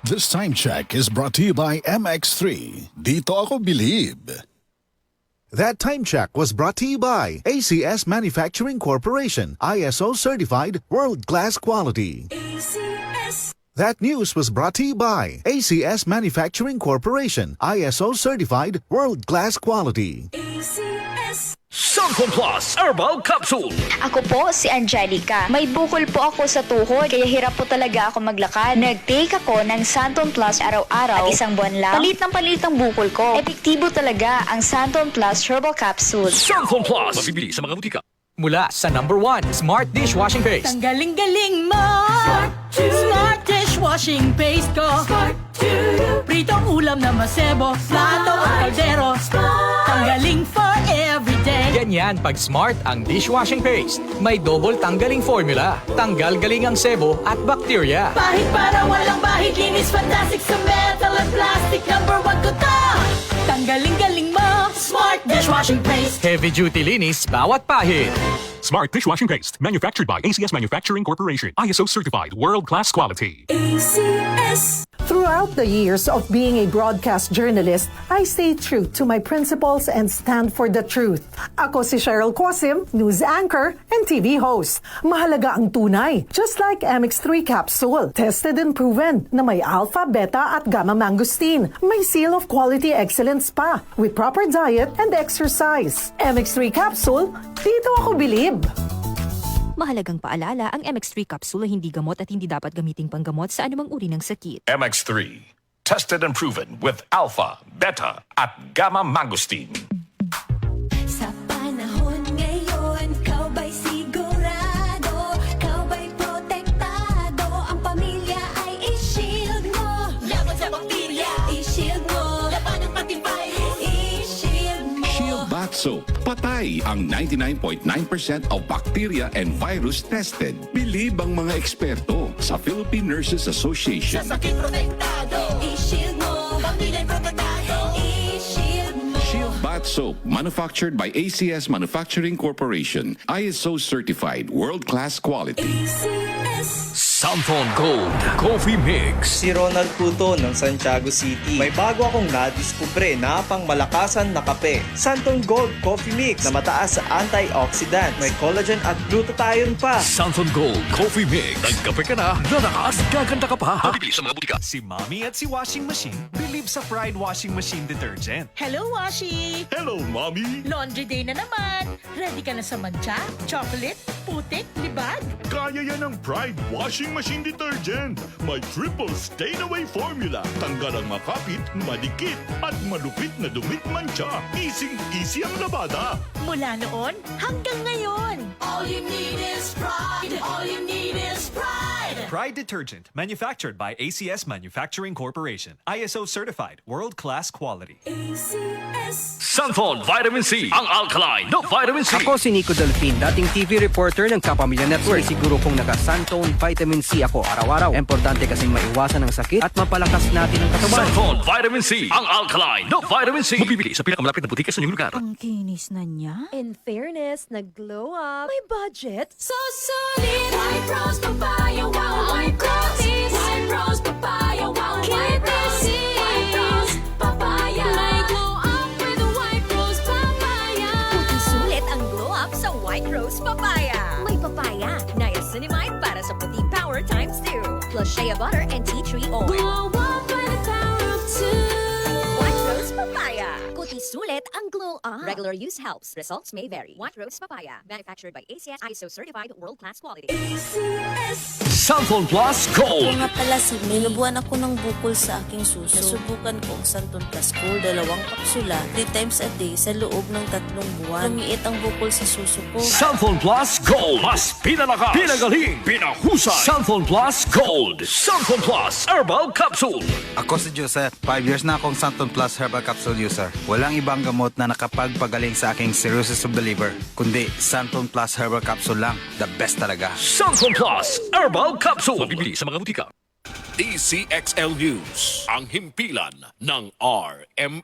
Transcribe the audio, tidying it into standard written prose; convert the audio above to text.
This time check is brought to you by MX3. Dito ako believe. That time check was brought to you by ACS Manufacturing Corporation, ISO certified world-class quality. ACS. That news was brought to you by ACS Manufacturing Corporation, ISO certified world-class quality. ACS. Santon Plus Herbal Capsule. Ako po si Angelica. May bukol po ako sa tuhod, kaya hirap po talaga ako maglakad. Nag-take ako ng Santon Plus araw-araw at isang buwan lang. Palit ng bukol ko. Epektibo talaga ang Santon Plus Herbal Capsule. Santon Plus. Mabibili sa mga butika. Mula sa #1 Smart Dishwashing Paste. Ang galing-galing mo. Smart dishwashing paste ko. Pritong ulam na masebo. Plato at kaldero. Tanggaling for everyday. Ganyan pag Smart ang dishwashing paste. May double tanggaling formula. Tanggal galing ang sebo at bakterya. Bahid para walang bahid. Linis fantastic sa metal at plastic. #1 ko to. Tanggaling-galing mo. Smart dishwashing paste. Heavy duty linis bawat pahid. Smart dishwashing paste, manufactured by ACS Manufacturing Corporation, ISO certified, world-class quality. ACS. Throughout the years of being a broadcast journalist, I stay true to my principles and stand for the truth. Ako si Cheryl Cosim, news anchor and TV host. Mahalaga ang tunay, just like MX3 capsule. Tested and proven na may alpha, beta at gamma mangosteen. May seal of quality excellence pa with proper diet and exercise. MX3 capsule, dito ako believe. Mahalagang paalala, ang MX3 capsule ay hindi gamot at hindi dapat gamiting panggamot sa anumang uri ng sakit. MX3. Tested and proven with alpha, beta, at gamma mangosteen. Sa panahon ngayon, kau ba'y sigurado? Kau ba'y protektado? Ang pamilya ay i-shield mo. Laban sa bakterya, i-shield mo. Laban ng matibay, i-shield mo. Shield Bath Soap. Patay ang 99.9% of bacteria and virus tested. Believe ang mga eksperto sa Philippine Nurses Association. Sa sakit protektado, i-shield mo. Pamilya'y protektado, i-shield mo. Shield Bath Soap, manufactured by ACS Manufacturing Corporation, ISO certified, world-class quality. ACS. Santon Gold Coffee Mix. Si Ronald Puto ng Santiago City. May bago akong nadiskubre na pangmalakasan na kape. Santon Gold Coffee Mix na mataas sa antioxidant. May collagen at glutathione pa. Santon Gold Coffee Mix. Nagkape ka na, lalakas, gaganda ka pa. Mabibili sa mga butika. Si Mommy at si Washing Machine believe sa Pride Washing Machine Detergent. Hello, Washi! Hello, Mommy! Laundry day na naman. Ready ka na sa mancha, chocolate, putik, libag? Kaya yan ang Pride Washing Machine Detergent. May triple stain-away formula. Tanggal ang makapit, madikit, at malupit na dumit mancha. Easy ang labada. Mula noon hanggang ngayon. All you need is pride. All you need is pride. Pride Detergent, manufactured by ACS Manufacturing Corporation. ISO certified, world-class quality. ACS. Santon Vitamin C. Ang alkaline no vitamin C. Ako si Nico Delfin, dating TV reporter ng Kapamilya Network. Siguro kong naka-Santon Vitamin C ako araw-araw. Importante kasing maiwasan ang sakit at mapalakas natin ang katawan. Santon Vitamin C. Ang alkaline no vitamin C. Mabibili sa pinakamalapit na butika sa inyong lugar. Ang kinis na niya. In fairness, nag-glow up. May budget. So solid. White rose papaya, wow. White rose. White rose papaya, wow. White rose. White rose papaya. May glow up with the white rose papaya. Puti sulit ang glow up sa White Rose Papaya. May papaya, niacinamide para sa puti power times 2. Plus shea butter and tea tree oil. Glow up by the power of 2. White Rose Papaya. Puti sulit ang glow up. Regular use helps. Results may vary. White Rose Papaya. Manufactured by ACS ISO certified world-class quality. ACS. Santon Plus Gold. Nga pala si nilubuan ako ng bukol sa aking suso. Nasubukan ko ang Santon Plus Gold, 2 kapsula, 3 times a day sa loob ng 3 buwan. Lumiit ang bukol sa suso ko. Santon Plus Gold. Mas pinalakas, pinagaling, pinahusay. Santon Plus Gold. Santon Plus Herbal Capsule. Ako si Joseph. 5 years na akong Santon Plus Herbal Capsule user. Walang ibang gamot na nakapagpagaling sa aking cirrhosis of the liver, kundi Santon Plus Herbal Capsule lang. The best talaga. Santon Plus Herbal Capsule. Mabibili sa mga butika. DCXL News, ang himpilan ng RMN.